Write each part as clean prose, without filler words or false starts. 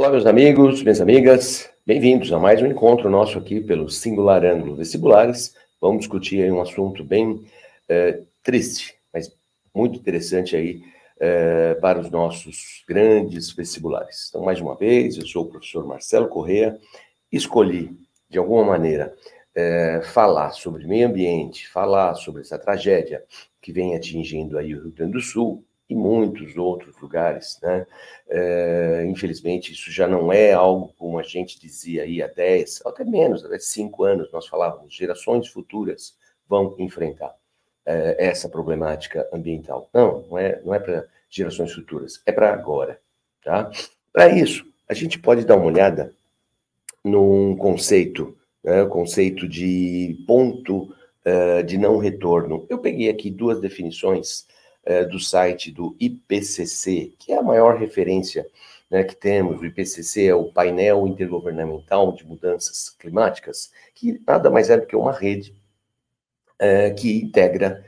Olá, meus amigos, minhas amigas, bem-vindos a mais um encontro nosso aqui pelo Singular Ângulo Vestibulares. Vamos discutir aí um assunto bem triste, mas muito interessante aí para os nossos grandes vestibulares. Então, mais uma vez, eu sou o professor Marcelo Corrêa, escolhi, de alguma maneira, falar sobre meio ambiente, falar sobre essa tragédia que vem atingindo aí o Rio Grande do Sul, e muitos outros lugares, né? Infelizmente, isso já não é algo como a gente dizia aí há 10, até menos, há 5 anos, nós falávamos, gerações futuras vão enfrentar essa problemática ambiental. Não é para gerações futuras, é para agora, tá? Para isso, a gente pode dar uma olhada num conceito, né, o conceito de ponto de não retorno. Eu peguei aqui duas definições do site do IPCC, que é a maior referência, né, que temos. O IPCC é o Painel Intergovernamental de Mudanças Climáticas, que nada mais é do que uma rede que integra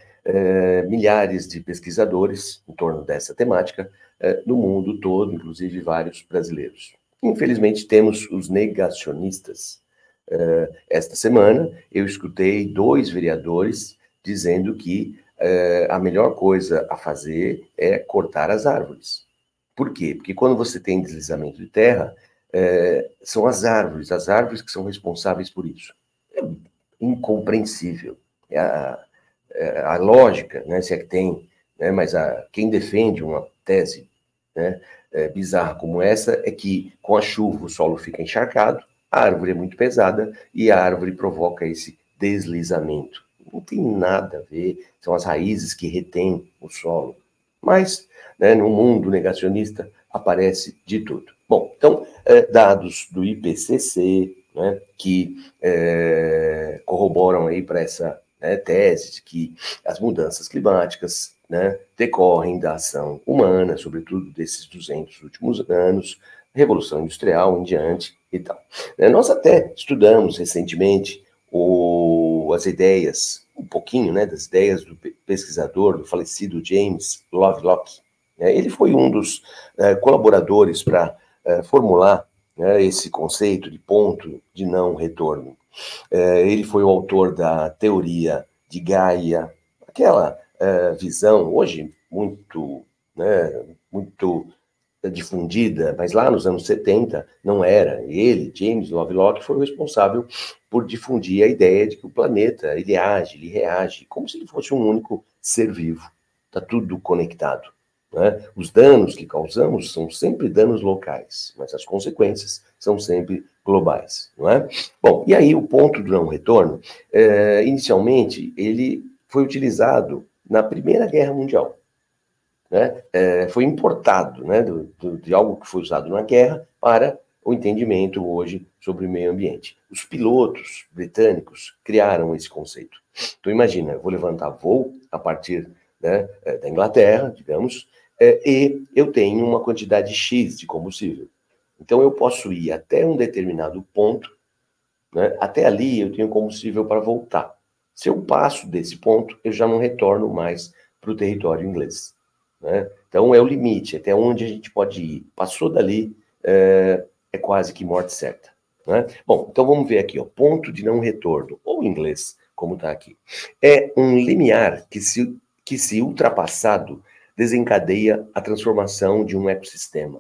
milhares de pesquisadores em torno dessa temática no mundo todo, inclusive vários brasileiros. Infelizmente, temos os negacionistas. Esta semana, eu escutei 2 vereadores dizendo que a melhor coisa a fazer é cortar as árvores. Por quê? Porque quando você tem deslizamento de terra, são as árvores que são responsáveis por isso. É incompreensível. A lógica, né, se é que tem, né, mas quem defende uma tese, né, bizarra como essa é que com a chuva o solo fica encharcado, a árvore é muito pesada e a árvore provoca esse deslizamento. Não tem nada a ver, são as raízes que retêm o solo. Mas, né, no mundo negacionista, aparece de tudo. Bom, então, dados do IPCC, né, que corroboram aí para essa tese de que as mudanças climáticas, né, decorrem da ação humana, sobretudo desses 200 últimos anos, Revolução Industrial em diante e tal. Nós até estudamos recentemente as ideias, um pouquinho, né, das ideias do pesquisador, do falecido James Lovelock. Ele foi um dos colaboradores para formular esse conceito de ponto de não retorno. Ele foi o autor da teoria de Gaia, aquela visão, hoje muito, né, muito difundida, mas lá nos anos 70 não era. Ele, James Lovelock, foi o responsável por difundir a ideia de que o planeta, ele age, ele reage, como se ele fosse um único ser vivo. Está tudo conectado. Né? Os danos que causamos são sempre danos locais, mas as consequências são sempre globais. Não é? Bom, e aí o ponto do não retorno, inicialmente, ele foi utilizado na Primeira Guerra Mundial. Né? Foi importado, né, de algo que foi usado na guerra para o entendimento hoje sobre o meio ambiente. Os pilotos britânicos criaram esse conceito. Então imagina, eu vou levantar voo a partir, né, da Inglaterra, digamos, e eu tenho uma quantidade X de combustível. Então eu posso ir até um determinado ponto, né, até ali eu tenho combustível para voltar. Se eu passo desse ponto, eu já não retorno mais para o território inglês. Né? Então é o limite, até onde a gente pode ir. Passou dali, é quase que morte certa. Né? Bom, então vamos ver aqui, ó, ponto de não retorno, ou em inglês, como está aqui. É um limiar que se ultrapassado, desencadeia a transformação de um ecossistema.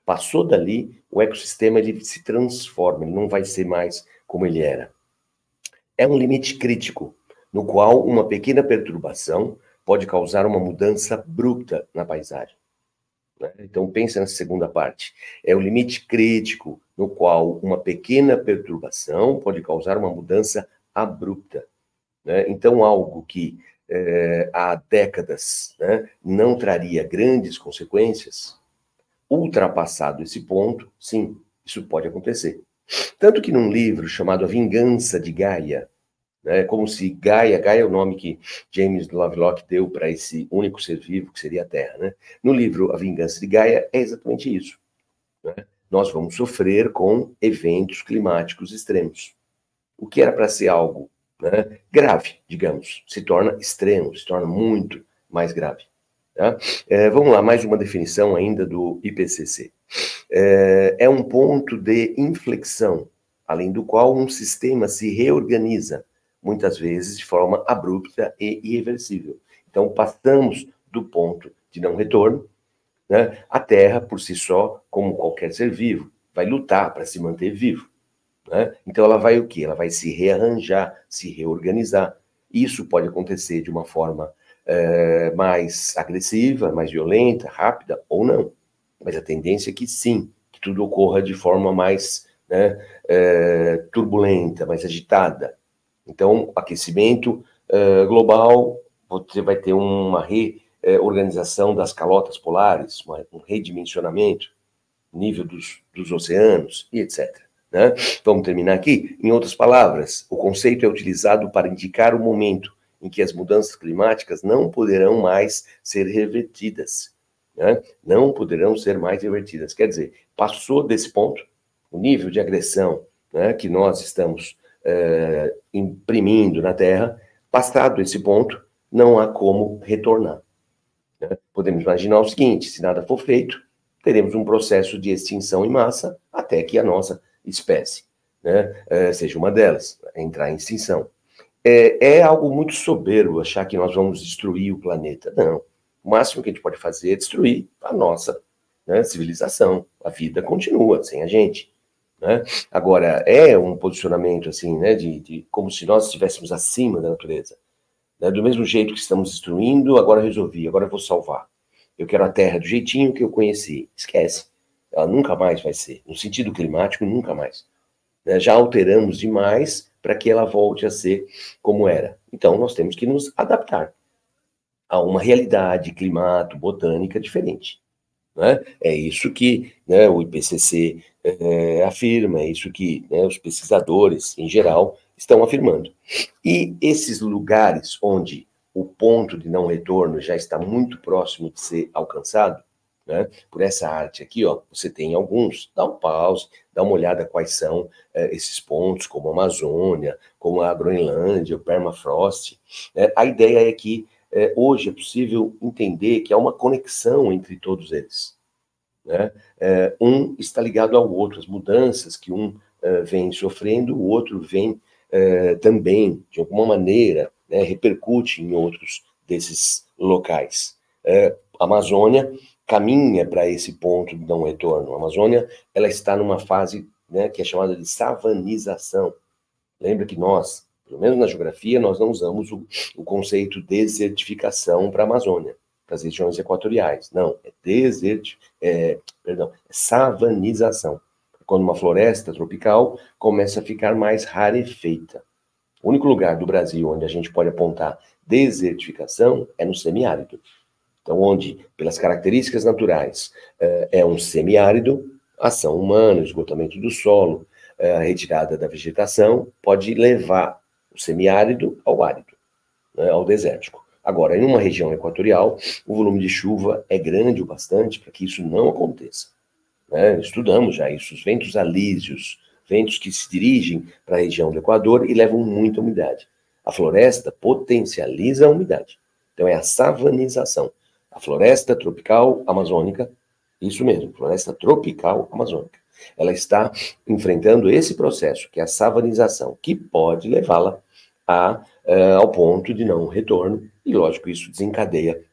Passou dali, o ecossistema ele se transforma, ele não vai ser mais como ele era. É um limite crítico, no qual uma pequena perturbação pode causar uma mudança abrupta na paisagem. Né? Então, pense nessa segunda parte. É o limite crítico, no qual uma pequena perturbação pode causar uma mudança abrupta. Né? Então, algo que há décadas, né, não traria grandes consequências, ultrapassado esse ponto, sim, isso pode acontecer. Tanto que num livro chamado A Vingança de Gaia, como se Gaia é o nome que James Lovelock deu para esse único ser vivo que seria a Terra. Né? No livro A Vingança de Gaia é exatamente isso. Né? Nós vamos sofrer com eventos climáticos extremos. O que era para ser algo, né, grave, digamos, se torna extremo, se torna muito mais grave. Tá? Vamos lá, mais uma definição ainda do IPCC. É um ponto de inflexão, além do qual um sistema se reorganiza, muitas vezes de forma abrupta e irreversível. Então, passamos do ponto de não retorno, né? A Terra, por si só, como qualquer ser vivo, vai lutar para se manter vivo, né? Então, ela vai o quê? Ela vai se rearranjar, se reorganizar. Isso pode acontecer de uma forma mais agressiva, mais violenta, rápida, ou não. Mas a tendência é que sim, que tudo ocorra de forma mais, né, turbulenta, mais agitada. Então, aquecimento global, você vai ter uma reorganização das calotas polares, um redimensionamento, nível dos oceanos e etc. Né? Vamos terminar aqui? Em outras palavras, o conceito é utilizado para indicar o momento em que as mudanças climáticas não poderão mais ser revertidas. Né? Não poderão ser mais revertidas. Quer dizer, passou desse ponto, o nível de agressão, né, que nós estamos imprimindo na Terra, passado esse ponto, não há como retornar. Né? Podemos imaginar o seguinte: se nada for feito, teremos um processo de extinção em massa até que a nossa espécie, né, seja uma delas, entrar em extinção. É algo muito soberbo achar que nós vamos destruir o planeta. Não. O máximo que a gente pode fazer é destruir a nossa, né, civilização. A vida continua sem a gente. Né? Agora, é um posicionamento assim, né, de como se nós estivéssemos acima da natureza. Né? Do mesmo jeito que estamos destruindo, agora resolvi, agora eu vou salvar. Eu quero a Terra do jeitinho que eu conheci. Esquece. Ela nunca mais vai ser. No sentido climático, nunca mais. Né? Já alteramos demais para que ela volte a ser como era. Então, nós temos que nos adaptar a uma realidade climato-botânica diferente. Né? É isso que, né, o IPCC afirma, é isso que, né, os pesquisadores, em geral, estão afirmando. E esses lugares onde o ponto de não retorno já está muito próximo de ser alcançado, né, por essa arte aqui, ó, você tem alguns, dá um pause, dá uma olhada quais são esses pontos, como a Amazônia, como a Groenlândia, o permafrost. A ideia é que hoje é possível entender que há uma conexão entre todos eles. Né? Um está ligado ao outro, as mudanças que um vem sofrendo, o outro vem também, de alguma maneira, né, repercute em outros desses locais. A Amazônia caminha para esse ponto de não retorno. A Amazônia, ela está numa fase, né, que é chamada de savanização. Lembra que nós, pelo menos na geografia, nós não usamos o conceito de desertificação para a Amazônia, para as regiões equatoriais. Não, é savanização. Quando uma floresta tropical começa a ficar mais rarefeita. O único lugar do Brasil onde a gente pode apontar desertificação é no semiárido. Então, onde, pelas características naturais, é um semiárido, ação humana, esgotamento do solo, a retirada da vegetação, pode levar o semiárido ao árido, né, ao desértico. Agora, em uma região equatorial, o volume de chuva é grande o bastante para que isso não aconteça. Né? Estudamos já isso, os ventos alísios, ventos que se dirigem para a região do Equador e levam muita umidade. A floresta potencializa a umidade. Então, é a savanização. A floresta tropical amazônica, isso mesmo, floresta tropical amazônica, ela está enfrentando esse processo, que é a savanização, que pode levá-la ao ponto de não retorno, e lógico, isso desencadeia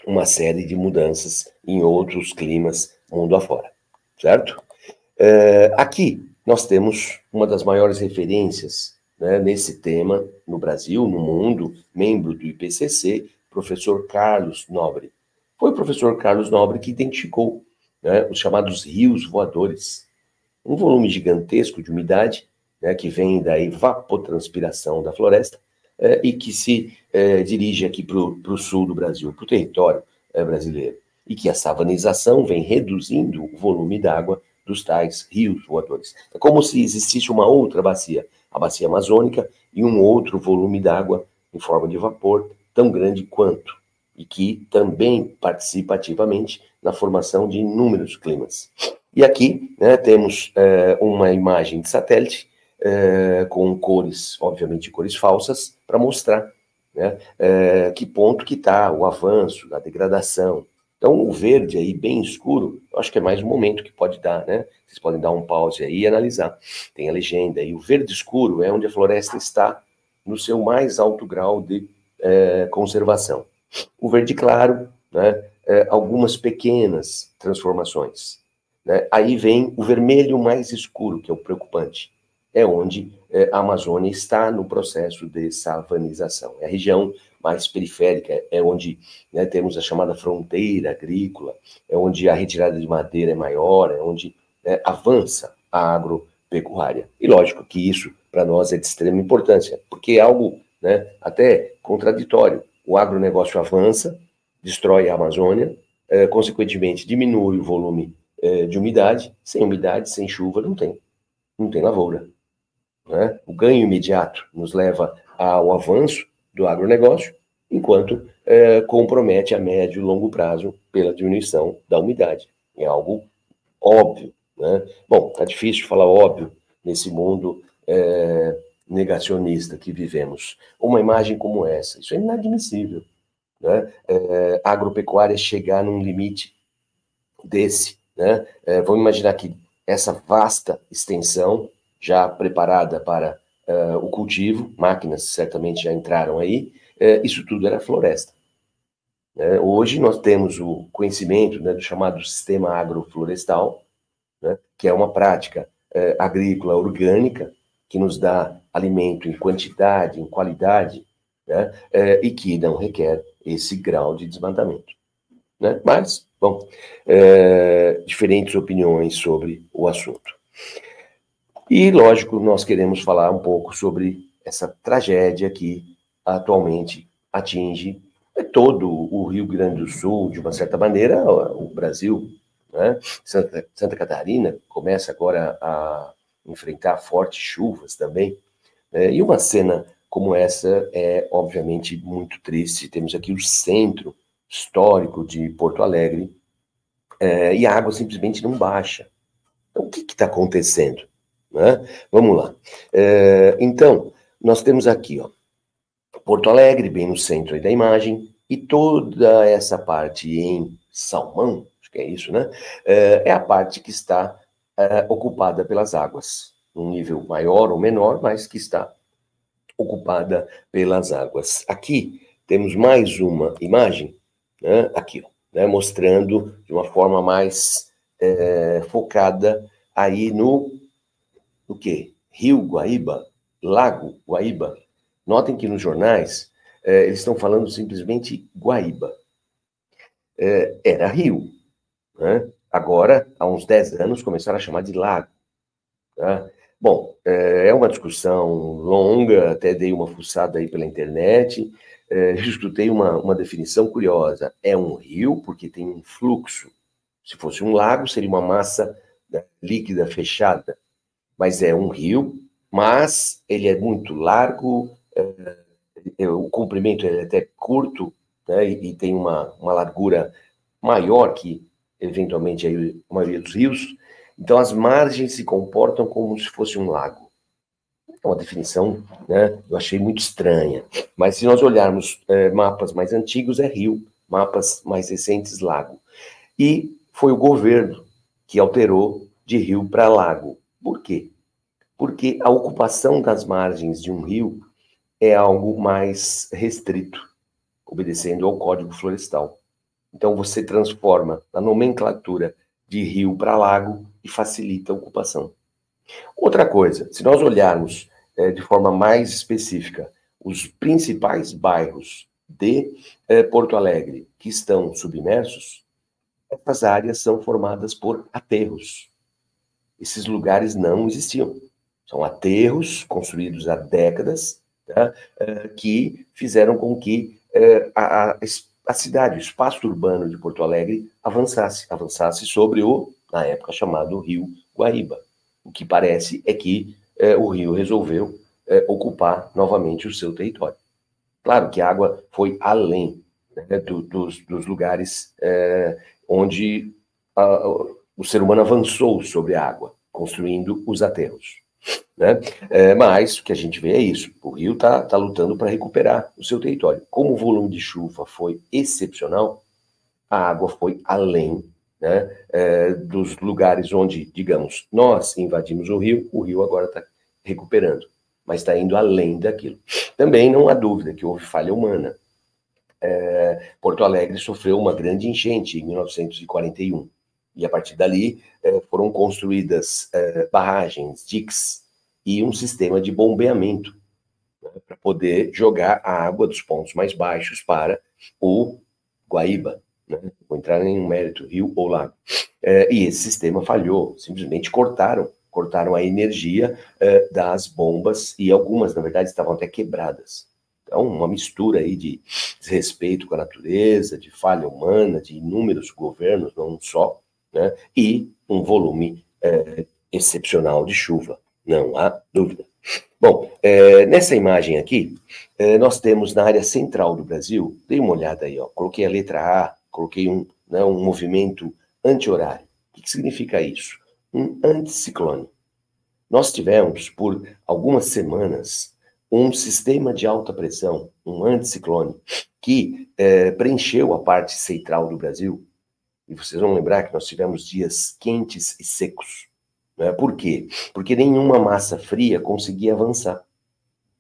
uma série de mudanças em outros climas mundo afora, certo? Aqui nós temos uma das maiores referências, né, nesse tema no Brasil, no mundo, membro do IPCC, professor Carlos Nobre. Foi o professor Carlos Nobre que identificou, né, os chamados rios voadores. Um volume gigantesco de umidade, né, que vem da evapotranspiração da floresta e que se dirige aqui para o sul do Brasil, para o território brasileiro. E que a savanização vem reduzindo o volume d'água dos tais rios voadores. É como se existisse uma outra bacia, a bacia amazônica, e um outro volume d'água em forma de vapor tão grande quanto, e que também participa ativamente na formação de inúmeros climas. E aqui, né, temos uma imagem de satélite com cores, obviamente cores falsas, para mostrar, né, que ponto que está o avanço, a degradação, Então, o verde aí, bem escuro, eu acho que é mais um momento que pode dar, né? Vocês podem dar um pause aí e analisar. Tem a legenda. E o verde escuro é onde a floresta está no seu mais alto grau de conservação. O verde claro, né? Algumas pequenas transformações. Né? Aí vem o vermelho mais escuro, que é o preocupante. É onde a Amazônia está no processo de savanização. É a região mais periférica, é onde, né, temos a chamada fronteira agrícola, é onde a retirada de madeira é maior, é onde, né, avança a agropecuária. E lógico que isso, para nós, é de extrema importância, porque é algo, né, até contraditório. O agronegócio avança, destrói a Amazônia, consequentemente diminui o volume de umidade. Sem umidade, sem chuva, não tem lavoura. Né? O ganho imediato nos leva ao avanço do agronegócio, enquanto compromete a médio e longo prazo pela diminuição da umidade. É algo óbvio. Né? Bom, tá difícil falar óbvio nesse mundo negacionista que vivemos. Uma imagem como essa, isso é inadmissível. Né? A agropecuária chegar num limite desse. Né? Vamos imaginar que essa vasta extensão, já preparada para o cultivo, máquinas certamente já entraram aí, isso tudo era floresta. Hoje nós temos o conhecimento, né, do chamado sistema agroflorestal, né, que é uma prática agrícola orgânica, que nos dá alimento em quantidade, em qualidade, né, e que não requer esse grau de desmatamento. Né? Mas, bom, diferentes opiniões sobre o assunto. E, lógico, nós queremos falar um pouco sobre essa tragédia que atualmente atinge todo o Rio Grande do Sul, de uma certa maneira, o Brasil. Né? Santa Catarina começa agora a enfrentar fortes chuvas também. E uma cena como essa é, obviamente, muito triste. Temos aqui o centro histórico de Porto Alegre, e a água simplesmente não baixa. Então, o que está acontecendo? Né? Vamos lá. Então, nós temos aqui, ó, Porto Alegre, bem no centro aí da imagem, e toda essa parte em salmão, acho que é isso, né? É a parte que está ocupada pelas águas, num nível maior ou menor, mas que está ocupada pelas águas. Aqui temos mais uma imagem, né? Aqui, ó, né? Mostrando de uma forma mais focada aí no quê? Rio Guaíba, Lago Guaíba. Notem que nos jornais eles estão falando simplesmente Guaíba. Era rio. Né? Agora, há uns 10 anos, começaram a chamar de lago. Tá? Bom, é uma discussão longa, até dei uma fuçada aí pela internet, escutei uma definição curiosa. É um rio porque tem um fluxo. Se fosse um lago, seria uma massa, né, líquida fechada. Mas é um rio, mas ele é muito largo, o comprimento é até curto, né, e tem uma largura maior que, eventualmente, aí, a maioria dos rios. Então, as margens se comportam como se fosse um lago. É uma definição, né, eu achei muito estranha. Mas se nós olharmos mapas mais antigos, é rio, mapas mais recentes, lago. E foi o governo que alterou de rio para lago. Por quê? Porque a ocupação das margens de um rio é algo mais restrito, obedecendo ao Código Florestal. Então, você transforma a nomenclatura de rio para lago e facilita a ocupação. Outra coisa, se nós olharmos de forma mais específica os principais bairros de Porto Alegre que estão submersos, essas áreas são formadas por aterros. Esses lugares não existiam. São aterros construídos há décadas, tá? Que fizeram com que a cidade, o espaço urbano de Porto Alegre avançasse sobre o, na época, chamado Rio Guaíba. O que parece é que o rio resolveu ocupar novamente o seu território. Claro que a água foi além, né, dos lugares onde o ser humano avançou sobre a água, construindo os aterros. Né? Mas o que a gente vê é isso, o rio está lutando para recuperar o seu território. Como o volume de chuva foi excepcional, a água foi além, né, dos lugares onde, digamos, nós invadimos o rio agora está recuperando, mas está indo além daquilo. Também não há dúvida que houve falha humana. Porto Alegre sofreu uma grande enchente em 1941, e a partir dali foram construídas barragens, diques, e um sistema de bombeamento, né, para poder jogar a água dos pontos mais baixos para o Guaíba, né? Vou entrar em um mérito, rio ou lago. E esse sistema falhou, simplesmente cortaram a energia das bombas, e algumas, na verdade, estavam até quebradas. Então, uma mistura aí de desrespeito com a natureza, de falha humana, de inúmeros governos, não um só, né? E um volume excepcional de chuva, não há dúvida. Bom, nessa imagem aqui, nós temos na área central do Brasil, dei uma olhada aí, ó, coloquei a letra A, coloquei um movimento anti-horário. O que significa isso? Um anticiclone. Nós tivemos, por algumas semanas, um sistema de alta pressão, um anticiclone, que preencheu a parte central do Brasil. E vocês vão lembrar que nós tivemos dias quentes e secos. Né? Por quê? Porque nenhuma massa fria conseguia avançar.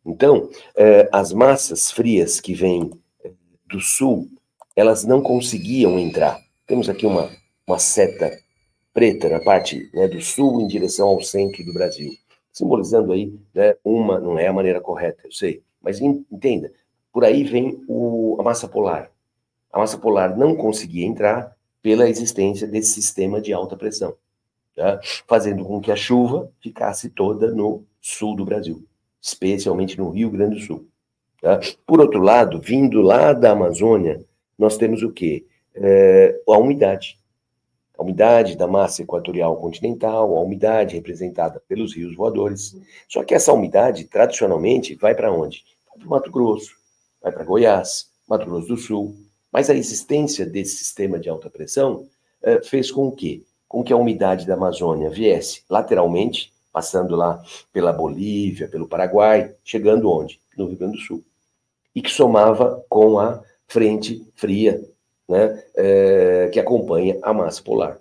Então, as massas frias que vêm do sul, elas não conseguiam entrar. Temos aqui uma seta preta na parte, né, do sul em direção ao centro do Brasil, simbolizando aí, né, não é a maneira correta, eu sei, mas entenda, por aí vem a massa polar. A massa polar não conseguia entrar pela existência desse sistema de alta pressão, tá? Fazendo com que a chuva ficasse toda no sul do Brasil, especialmente no Rio Grande do Sul. Tá? Por outro lado, vindo lá da Amazônia, nós temos o quê? A umidade. A umidade da massa equatorial continental, a umidade representada pelos rios voadores. Só que essa umidade, tradicionalmente, vai para onde? Vai para o Mato Grosso, vai para Goiás, Mato Grosso do Sul. Mas a existência desse sistema de alta pressão fez com que a umidade da Amazônia viesse lateralmente, passando lá pela Bolívia, pelo Paraguai, chegando onde? No Rio Grande do Sul. E que somava com a frente fria, né, que acompanha a massa polar,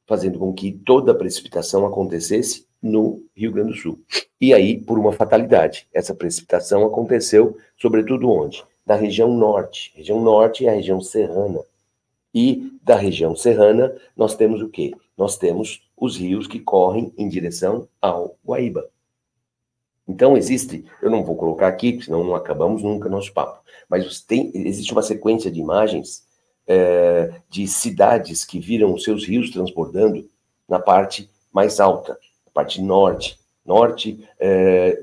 fazendo com que toda a precipitação acontecesse no Rio Grande do Sul. E aí, por uma fatalidade, essa precipitação aconteceu, sobretudo onde? Na região norte. Região norte é a região serrana. E da região serrana, nós temos o quê? Nós temos os rios que correm em direção ao Guaíba. Então existe, eu não vou colocar aqui, senão não acabamos nunca nosso papo, mas existe uma sequência de imagens de cidades que viram os seus rios transbordando na parte mais alta, na parte norte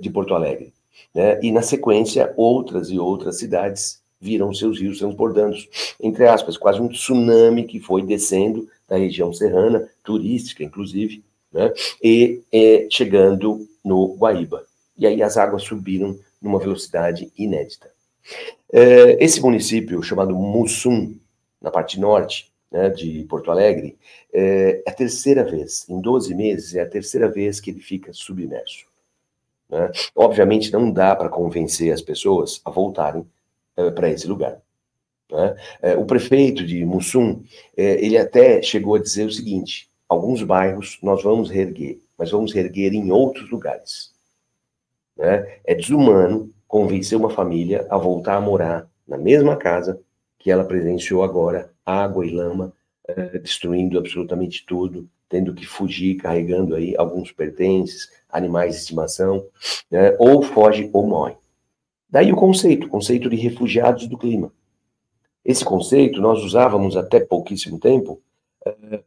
de Porto Alegre. Né? E na sequência, outras e outras cidades viram os seus rios transbordando, entre aspas, quase um tsunami que foi descendo da região serrana, turística inclusive, né? E chegando no Guaíba. E aí as águas subiram numa velocidade inédita. Esse município, chamado Mussum, na parte norte, né, de Porto Alegre, é a terceira vez, em 12 meses, é a terceira vez que ele fica submerso. Né? Obviamente não dá para convencer as pessoas a voltarem para esse lugar. Né? O prefeito de Mussum, ele até chegou a dizer o seguinte: alguns bairros nós vamos reerguer, mas vamos reerguer em outros lugares. Né? É desumano convencer uma família a voltar a morar na mesma casa que ela presenciou agora, água e lama, destruindo absolutamente tudo, tendo que fugir, carregando aí alguns pertences, animais de estimação, né? Ou foge ou morre. Daí o conceito de refugiados do clima. Esse conceito nós usávamos até pouquíssimo tempo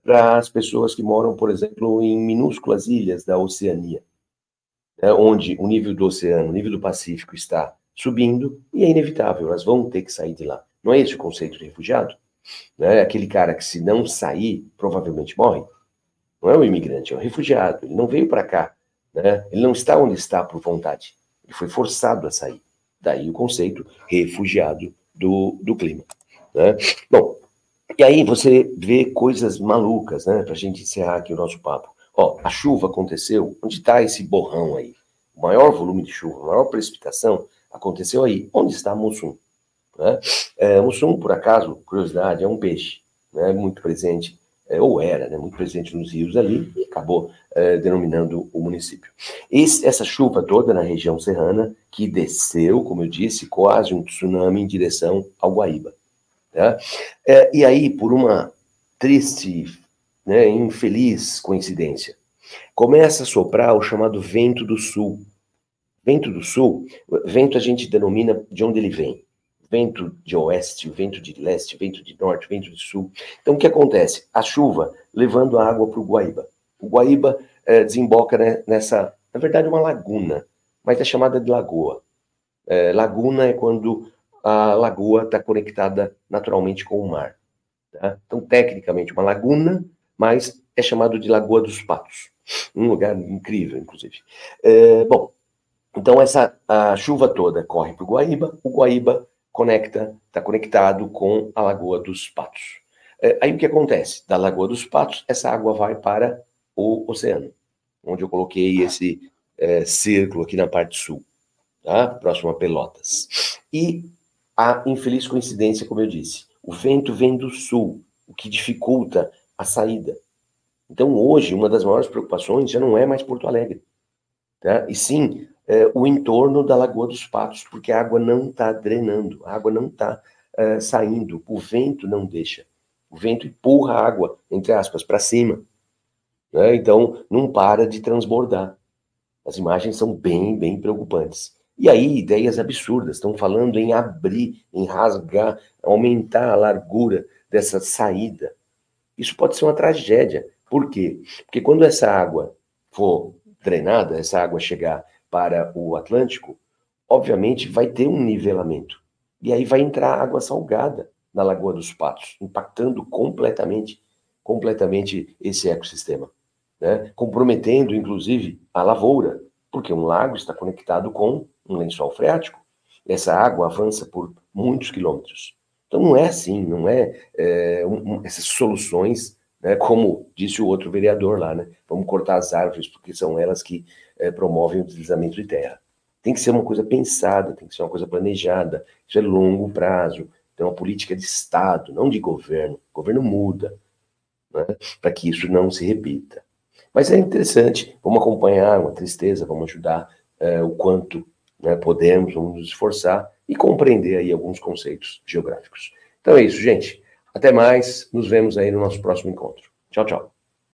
para as pessoas que moram, por exemplo, em minúsculas ilhas da Oceania, onde o nível do oceano, o nível do Pacífico está subindo e é inevitável, elas vão ter que sair de lá. Não é esse o conceito de refugiado? Né? Aquele cara que, se não sair, provavelmente morre. Não é um imigrante, é um refugiado. Ele não veio para cá. Né? Ele não está onde está por vontade. Ele foi forçado a sair. Daí o conceito refugiado do clima. Né? Bom, e aí você vê coisas malucas, né? Para a gente encerrar aqui o nosso papo. Ó, a chuva aconteceu. Onde está esse borrão aí? O maior volume de chuva, a maior precipitação aconteceu aí. Onde está Mussum? Né? Mussum, por acaso, curiosidade, é um peixe. né, muito presente, ou era, né, muito presente nos rios ali, e acabou denominando o município. Essa chuva toda na região serrana, que desceu, como eu disse, quase um tsunami em direção ao Guaíba. Tá? E aí, por uma triste, né, infeliz coincidência, começa a soprar o chamado vento do sul. Vento do sul, vento a gente denomina de onde ele vem. Vento de oeste, vento de leste, vento de norte, vento de sul. Então, o que acontece? A chuva levando a água para o Guaíba. O Guaíba desemboca, né, nessa, na verdade, uma laguna, mas é chamada de lagoa. Laguna é quando a lagoa está conectada naturalmente com o mar. Tá? Então, tecnicamente, uma laguna, mas é chamado de Lagoa dos Patos. Um lugar incrível, inclusive. Bom, então a chuva toda corre para o Guaíba está conectado com a Lagoa dos Patos. Aí o que acontece? Da Lagoa dos Patos, essa água vai para o oceano, onde eu coloquei esse círculo aqui na parte sul, tá? Próximo a Pelotas. E a infeliz coincidência, como eu disse, o vento vem do sul, o que dificulta a saída. Então hoje, uma das maiores preocupações já não é mais Porto Alegre, tá? E sim o entorno da Lagoa dos Patos, porque a água não está drenando, a água não está saindo, o vento não deixa. O vento empurra a água, entre aspas, para cima, né? Então não para de transbordar. As imagens são bem, bem preocupantes. E aí, ideias absurdas, estão falando em abrir, em rasgar, aumentar a largura dessa saída. Isso pode ser uma tragédia. Por quê? Porque quando essa água for drenada, essa água chegar para o Atlântico, obviamente vai ter um nivelamento. E aí vai entrar água salgada na Lagoa dos Patos, impactando completamente esse ecossistema, né? Comprometendo, inclusive, a lavoura, porque um lago está conectado com um lençol freático. Essa água avança por muitos quilômetros. Então não é assim, não é essas soluções, né, como disse o outro vereador lá, né? Vamos cortar as árvores porque são elas que promovem o deslizamento de terra. Tem que ser uma coisa pensada, tem que ser uma coisa planejada, isso é longo prazo, então é uma política de Estado, não de governo. O governo muda, né, para que isso não se repita. Mas é interessante, vamos acompanhar, uma tristeza, vamos ajudar o quanto, né, podemos, vamos nos esforçar e compreender aí alguns conceitos geográficos. Então é isso, gente. Até mais, nos vemos aí no nosso próximo encontro. Tchau, tchau.